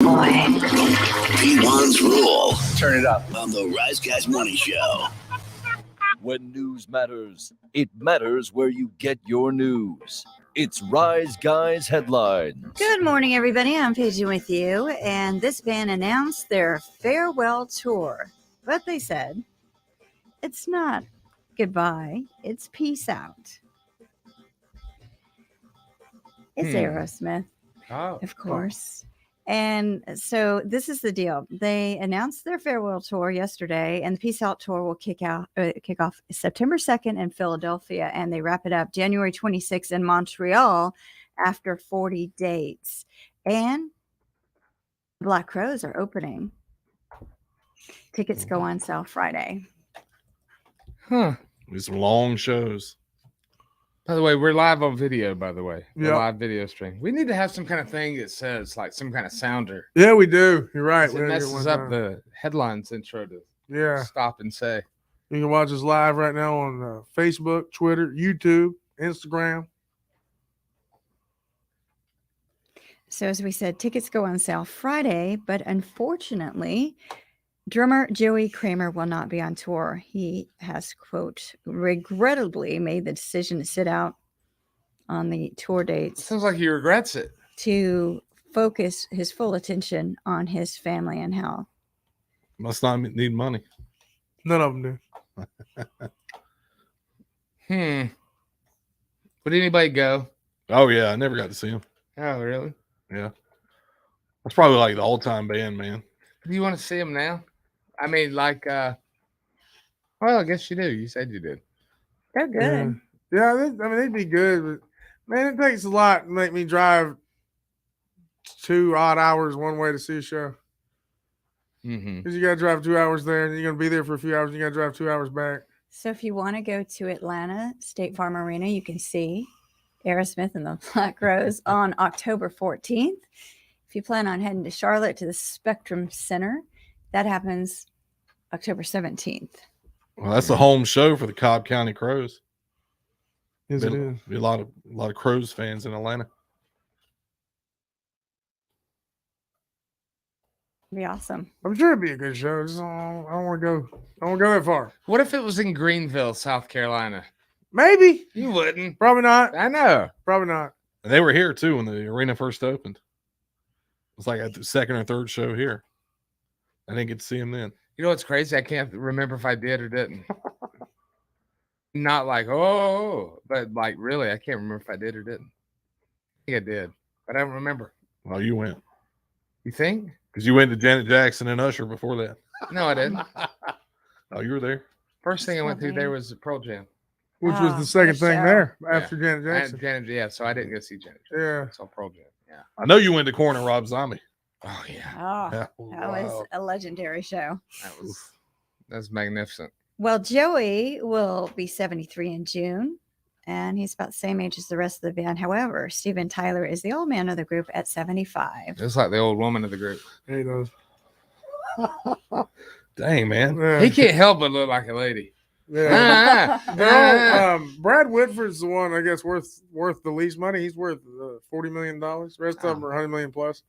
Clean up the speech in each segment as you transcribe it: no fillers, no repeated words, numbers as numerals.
boy. P1's Rule. Turn it up. On the Rise Guys Morning Show. When news matters, it matters where you get your news. It's Rise Guys Headlines. Good morning, everybody. I'm Paige with you. And this band announced their farewell tour. But they said, it's not goodbye, it's peace out. It's Aerosmith, of course. And so this is the deal. They announced their farewell tour yesterday, and the Peace Out tour will kick off September 2nd in Philadelphia, and they wrap it up January 26th in Montreal after 40 dates. And Black Crowes are opening. Tickets go on sale Friday. These some long shows. By the way, we're live on video, by the way. Yeah. Live video stream. We need to have some kind of thing that says like some kind of sounder. Yeah, we do. You're right. It messes up the headlines intro to stop and say. You can watch us live right now on Facebook, Twitter, YouTube, Instagram. So as we said, tickets go on sale Friday, but unfortunately, drummer Joey Kramer will not be on tour. He has, quote, regrettably made the decision to sit out on the tour dates. Sounds like he regrets it. To focus his full attention on his family and health. Must not need money. None of them do. Would anybody go? Oh, yeah. I never got to see him. Oh, really? Yeah. That's probably like the all-time band, man. Do you want to see him now? I mean, like, well, I guess you do. You said you did. They're good. Yeah, they'd be good. But, man, it takes a lot to make me drive 2 odd hours one way to see a show. Because you got to drive 2 hours there, and you're going to be there for a few hours, and you got to drive 2 hours back. So if you want to go to Atlanta State Farm Arena, you can see Aerosmith and the Black Crowes on October 14th. If you plan on heading to Charlotte to the Spectrum Center, that happens October 17th. Well, that's the home show for the Cobb County Crows. Yes, it is. Be a lot of Crows fans in Atlanta. It'd be awesome. I'm sure it'd be a good show. I don't want to go. I don't want to go that far. What if it was in Greenville, South Carolina? Maybe. You wouldn't. Probably not. I know. Probably not. And they were here too when the arena first opened. It was like at the second or third show here. I didn't get to see him then. You know what's crazy? I can't remember if I did or didn't. Not like, but like really, I can't remember if I did or didn't. I think I did, but I don't remember. Well, you went. You think? Because you went to Janet Jackson and Usher before that. No, I didn't. Oh, you were there? First thing I went to there was Pearl Jam. Which was the second thing there after Janet Jackson. Jackson. So I didn't go see Janet Jackson. Yeah. I saw Pearl Jam. Yeah. I know you went to Corn and Rob Zombie. Oh, yeah. Oh, Yeah. that was a legendary show. That's magnificent. Well, Joey will be 73 in June, and he's about the same age as the rest of the band. However, Steven Tyler is the old man of the group at 75. Just like the old woman of the group. Yeah, he does. Dang, man. Yeah. He can't help but look like a lady. Yeah. Brad Whitford's the one, I guess, worth the least money. He's worth $40 million. The rest of them are $100 million plus.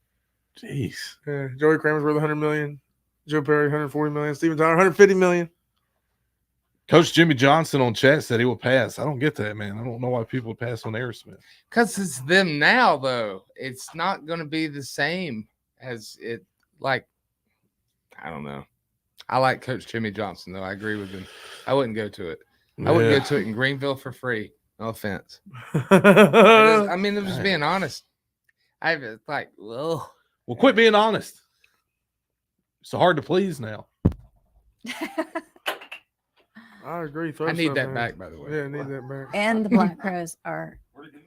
Jeez. Yeah. Joey Kramer's worth $100 million. Joe Perry, $140 million. Steven Tyler, $150 million. Coach Jimmy Johnson on chat said he will pass. I don't get that, man. I don't know why people would pass on Aerosmith. Because it's them now, though. It's not going to be the same as it, like, I don't know. I like Coach Jimmy Johnson, though. I agree with him. I wouldn't go to it. I wouldn't go to it in Greenville for free. No offense. I mean, I'm just being honest. I was like, well, quit being honest. It's so hard to please now. I agree. I need that back, by the way. Yeah, I need that back. And the Black Crowes are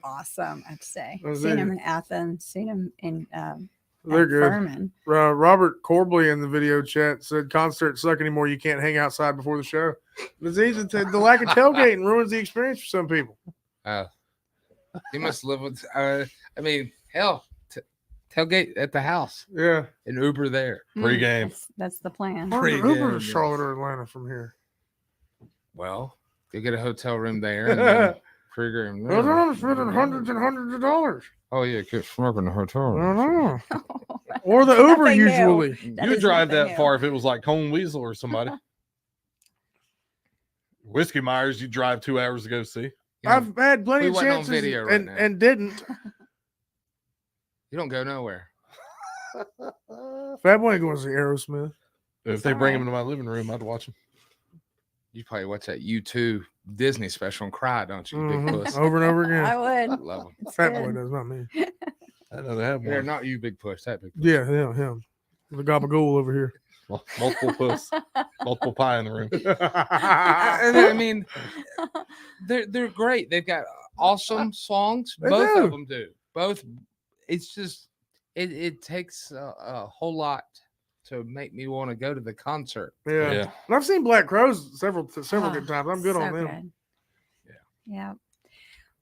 awesome, I have to say. Seen them in Athens, seen them in They're good. Furman. Robert Corbley in the video chat said concerts suck anymore. You can't hang outside before the show. It's easy to, the lack of tailgating ruins the experience for some people. He must live with, I mean, hell, tailgate at the house. Yeah. And Uber there. Pre-game. That's the plan. Uber to Charlotte or Atlanta from here. Well, you get a hotel room there and then Pre-game. Because I'm spending hundreds and hundreds of dollars. Oh yeah, get smoking in the hotel. I know. Or the Uber Nothing new. usually. That You would is drive nothing that new. far if it was like Cone Weasel or somebody. Whiskey Myers, you drive 2 hours to go see. You know, I've had plenty we of wasn't on chances video right and, now. and didn't. you don't go nowhere. Fat boy ain't going to see Aerosmith. If It's they bring all him to my living room, I'd watch him. You probably watch that U2 Disney special and cry, don't you, you big Mhm. puss? Over and over I again. would. Love them. It's Fat good. boy does, not me. I know they have They're one. not you, big puss. That big puss. Yeah, him. The gabagool over here. Multiple puss, multiple pie in the room. I mean, they're great. They've got awesome songs. They Both do. of them do. Both. It's just it takes a whole lot to make me want to go to the concert. Yeah. Yeah. And I've seen Black Crows several Oh, good times. I'm good so on them. good. Yeah.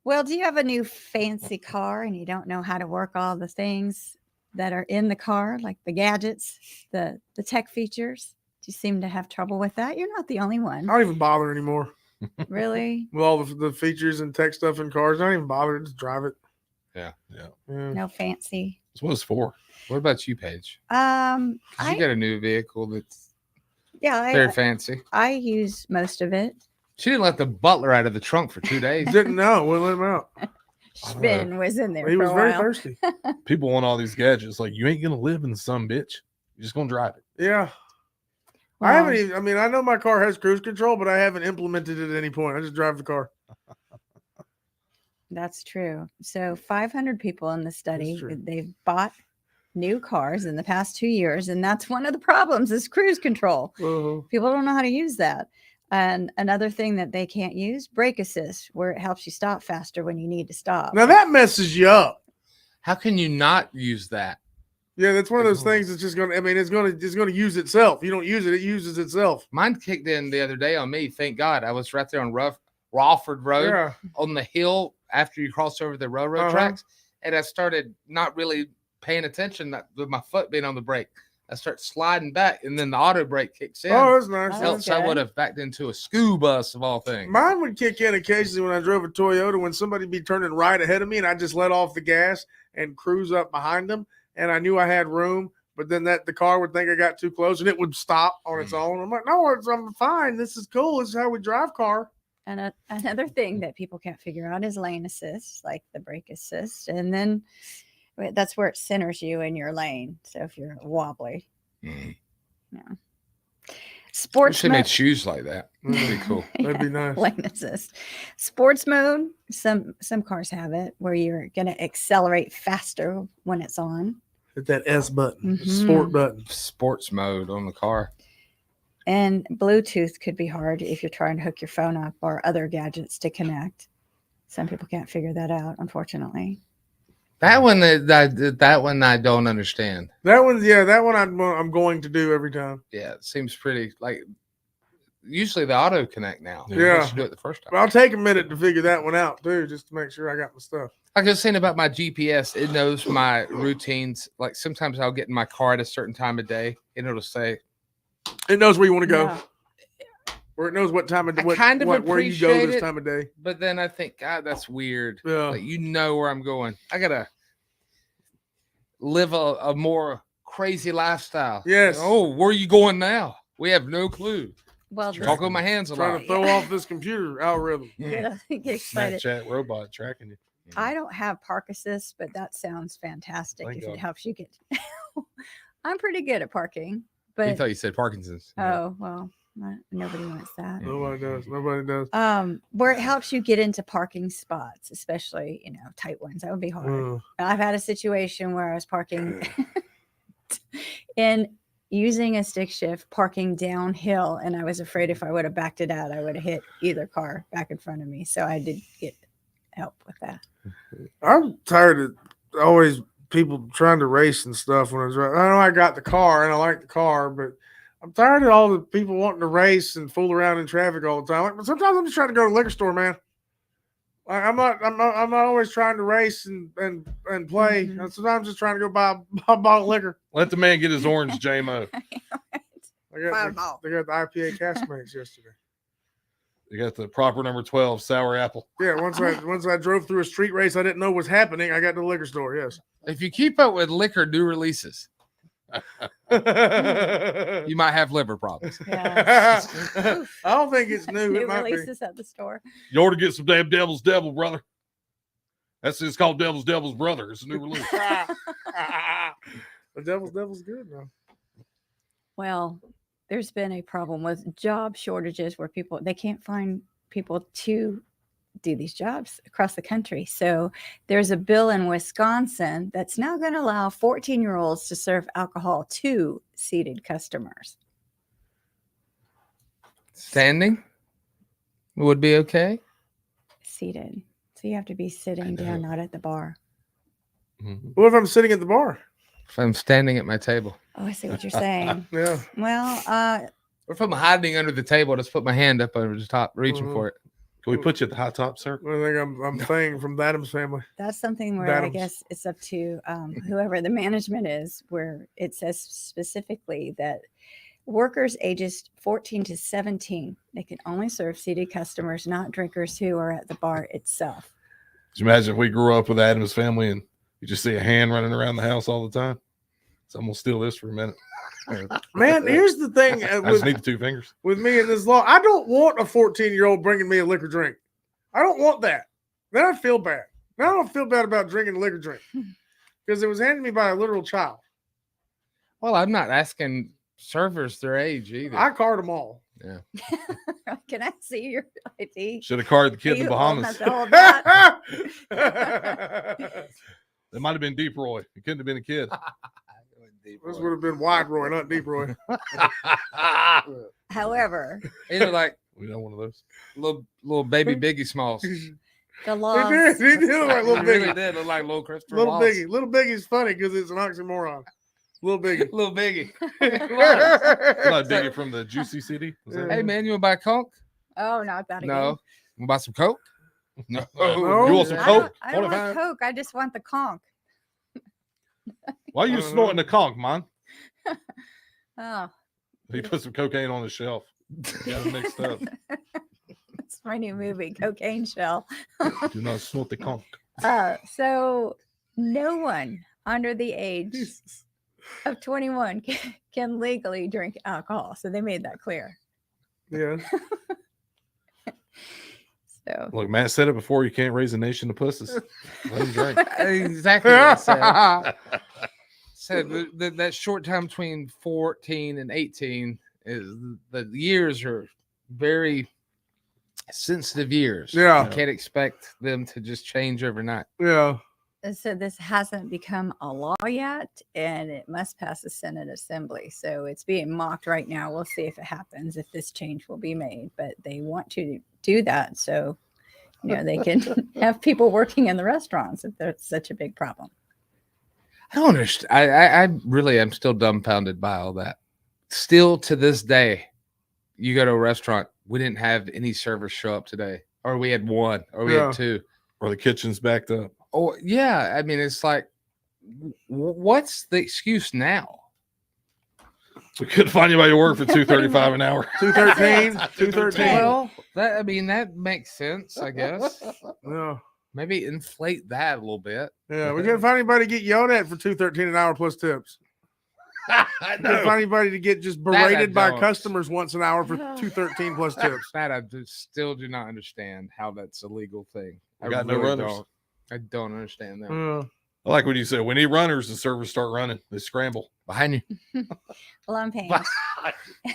Well, do you have a new fancy car and you don't know how to work all the things that are in the car, like the gadgets, the tech features? Do you seem to have trouble with that? You're not the only one. I don't even bother anymore Really? with all the features and tech stuff in cars. I don't even bother. Just drive it. Yeah. Yeah. No fancy. That's what it's for. What about you, Paige? 'Cause you I got a new vehicle that's very yeah, fancy. I use most of it. She didn't let the butler out of the trunk for 2 days. Didn't know. Wouldn't let him out. Spin was in there He for was a very while. thirsty. People want all these gadgets. Like, you ain't gonna live in some bitch. You're just gonna drive it. Yeah. I Well, haven't even, I mean, I know my car has cruise control, but I haven't implemented it at any point. I just drive the car. That's true. So 500 people in the study, true. they've bought new cars in the past 2 years, and that's one of the problems is cruise control. Uh-huh. People don't know how to use that. And another thing that they can't use, brake assist, where it helps you stop faster when you need to stop. Now that messes you up. How can you not use that? Yeah, that's one of those things that's just gonna. I mean, it's gonna use itself. You don't use it; it uses itself. Mine kicked in the other day on me. Thank God. I was right there on Rawford Road Yeah, on the hill after you cross over the railroad Uh-huh. tracks. And I started not really paying attention with my foot being on the brake. I start sliding back, and then the auto brake kicks in. oh, that's nice. Oh. Else I good. would have backed into a school bus of all things. Mine would kick in occasionally when I drove a Toyota when somebody be turning right ahead of me and I just let off the gas and cruise up behind them, and I knew I had room. But then the car would think I got too close and it would stop on its own. I'm like, no, I'm fine. This is cool. This is how we drive car. And another thing that people can't figure out is lane assist, like the brake assist. And then that's where it centers you in your lane. So if you're wobbly, Mm. sports Wish they made mode, shoes like that. That'd be cool. That'd be nice. lane assist, sports mode. Some cars have it where you're going to accelerate faster when it's on. Hit that S button, Mhm. sport button. Sports mode on the car. And Bluetooth could be hard if you're trying to hook your phone up or other gadgets to connect. Some people can't figure that out, unfortunately. That one I don't understand. That one I'm going to do every time. Yeah, it seems pretty like usually the auto connect now. Yeah. You should do it the first But time. I'll take a minute to figure that one out too, just to make sure I got my stuff. Like I was saying about my GPS, it knows my routines. Like sometimes I'll get in my car at a certain time of day and it'll say, It knows where you want to go, Yeah. or it knows what time of I what, kind of what where you go appreciate this it. time of day. but then I think, God, that's weird. Yeah, Like you know where I'm going. I gotta live a more crazy lifestyle. Yes. Oh, where are you going now? We have no clue. Well, Talk with my hands a trying lot. to throw off this computer algorithm. Yeah. get excited. Snapchat robot tracking you. I don't have park assist, but that sounds fantastic Thank if God. it helps you get. I'm pretty good at parking, You but thought you said Parkinson's. oh well, nobody wants that. Nobody does. Nobody does. Where it helps you get into parking spots, especially tight ones, that would be hard. I've had a situation where I was parking and using a stick shift, parking downhill, and I was afraid if I would have backed it out, I would have hit either car back in front of me. So I did get help with that. I'm tired of always people trying to race and stuff when I was driving. I know I got the car and I like the car, but I'm tired of all the people wanting to race and fool around in traffic all the time. Like, but sometimes I'm just trying to go to the liquor store, man. I'm not always trying to race and play. Mhm. Sometimes I'm just trying to go buy a bottle of liquor. Let the man get his orange JMO. They got the IPA Castmates yesterday. You got the proper number 12 sour apple. Yeah, once I drove through a street race I didn't know was happening, I got to the liquor store. Yes. If you keep up with liquor new releases, you might have liver problems. Yeah. I don't think it's new. New It might be. releases at the store. You ought to get some damn Devil's Devil, brother. It's called Devil's Brother. It's a new release. The Devil's good now. Well, there's been a problem with job shortages where they can't find people to do these jobs across the country. So there's a bill in Wisconsin that's now going to allow 14-year-olds to serve alcohol to seated customers. Standing would be okay. Seated. So you have to be sitting down, not at the bar. What if I'm sitting at the bar? If I'm standing at my table. Oh, I see what you're saying. Yeah. Well, Or if I'm hiding under the table, just put my hand up over the top, reaching for it. Can we put you at the high top, sir? I think I'm saying from the Adams family. that's something where I Adams. guess it's up to whoever the management is, where it says specifically that workers ages 14 to 17, they can only serve seated customers, not drinkers who are at the bar itself. Could you imagine if we grew up with Adam's family and you just see a hand running around the house all the time? So I'm going to steal this for a minute. Man, here's the thing I just need the 2 fingers. with me in this law. I don't want a 14-year-old bringing me a liquor drink. I don't want that. Then I feel bad. Now I don't feel bad about drinking a liquor drink because it was handed me by a literal child. Well, I'm not asking servers their age either. I card them all. Yeah. Can I see your ID? Should have carded the kid in Are the you old enough Bahamas. to hold that? It might have been Deep Roy. It couldn't have been a kid. This would have been Wide Roy, not Deep Roy. However, Either like We know one of those. little baby Biggie Smalls. the law. He did look like Little It really Biggie. did look like little Christopher Little Wallace. Biggie. Little Biggie's funny because it's an oxymoron. Little Biggie. Little Biggie. It's not Biggie from the Juicy CD. Was that- Hey man, you want to buy Coke? Oh, not that again. No. You want to buy some Coke? No. No. You want some I Coke? don't, I don't What if want Coke. I just want the conch. Why are you snorting the conch, man? Oh, He put some cocaine on the shelf. Got it mixed up. it's my new movie, Cocaine Shell. Do not snort the conch. So no one under the age of 21 can legally drink alcohol. So they made that clear. Yeah. So Look, Matt said it before. You can't raise a nation of pussies. Let him drink. Exactly what I said. Said that short time between 14 and 18 is the years are very sensitive years. Yeah. You can't expect them to just change overnight. Yeah. so this hasn't become a law yet, and it must pass the Senate Assembly. So it's being mocked right now. We'll see if it happens, if this change will be made. But they want to do that so they can have people working in the restaurants if that's such a big problem. I don't understand. I really am still dumbfounded by all that. Still to this day, you go to a restaurant, we didn't have any servers show up today, or we had one, or we had two, or the kitchen's backed up. Oh yeah, I mean it's like, what's the excuse now? We couldn't find anybody to work for $2.35 an hour. 213. 213. Well, that makes sense, I guess. Yeah. Maybe inflate that a little bit. Yeah. We couldn't find anybody to get yelled at for $213 an hour plus tips. I Couldn't find anybody to get just berated by don't. customers once an hour for $213 plus tips. That I still do not understand how that's a legal thing. We got no runners. Don't. I don't understand that. I like what you said. We need runners. The servers start running. They scramble. Behind you. Well, I'm paying.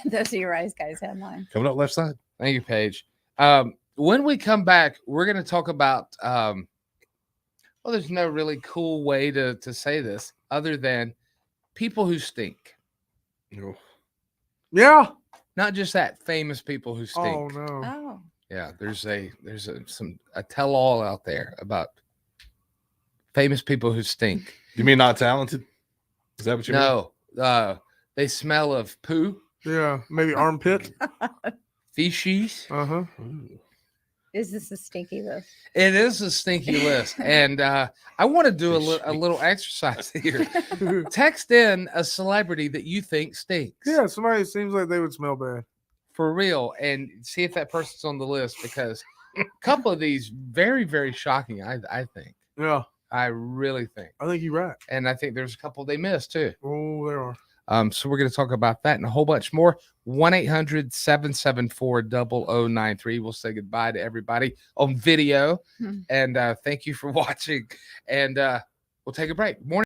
Those are your Rise Guys headlines. Coming up left side. Thank you, Paige. When we come back, we're going to talk about, well, there's no really cool way to say this other than people who stink. Yeah. Not just that, famous people who stink. Oh, no. Oh, Yeah, there's a tell-all out there about famous people who stink. You mean not talented? Is that what you mean? No, they smell of poo, Yeah. Maybe armpit. feces. Uh-huh. is this a stinky list? It is a stinky list, and I want to do a little exercise here. Text in a celebrity that you think stinks. Yeah. Somebody seems like they would smell bad. for real and see if that person's on the list, because a couple of these very, very shocking. I think. Yeah, I really think. I think you're right. And I think there's a couple they missed too. Oh, there are. So we're going to talk about that and a whole bunch more. 1-800-774-0093. We'll say goodbye to everybody on video. And thank you for watching. And we'll take a break. Morning.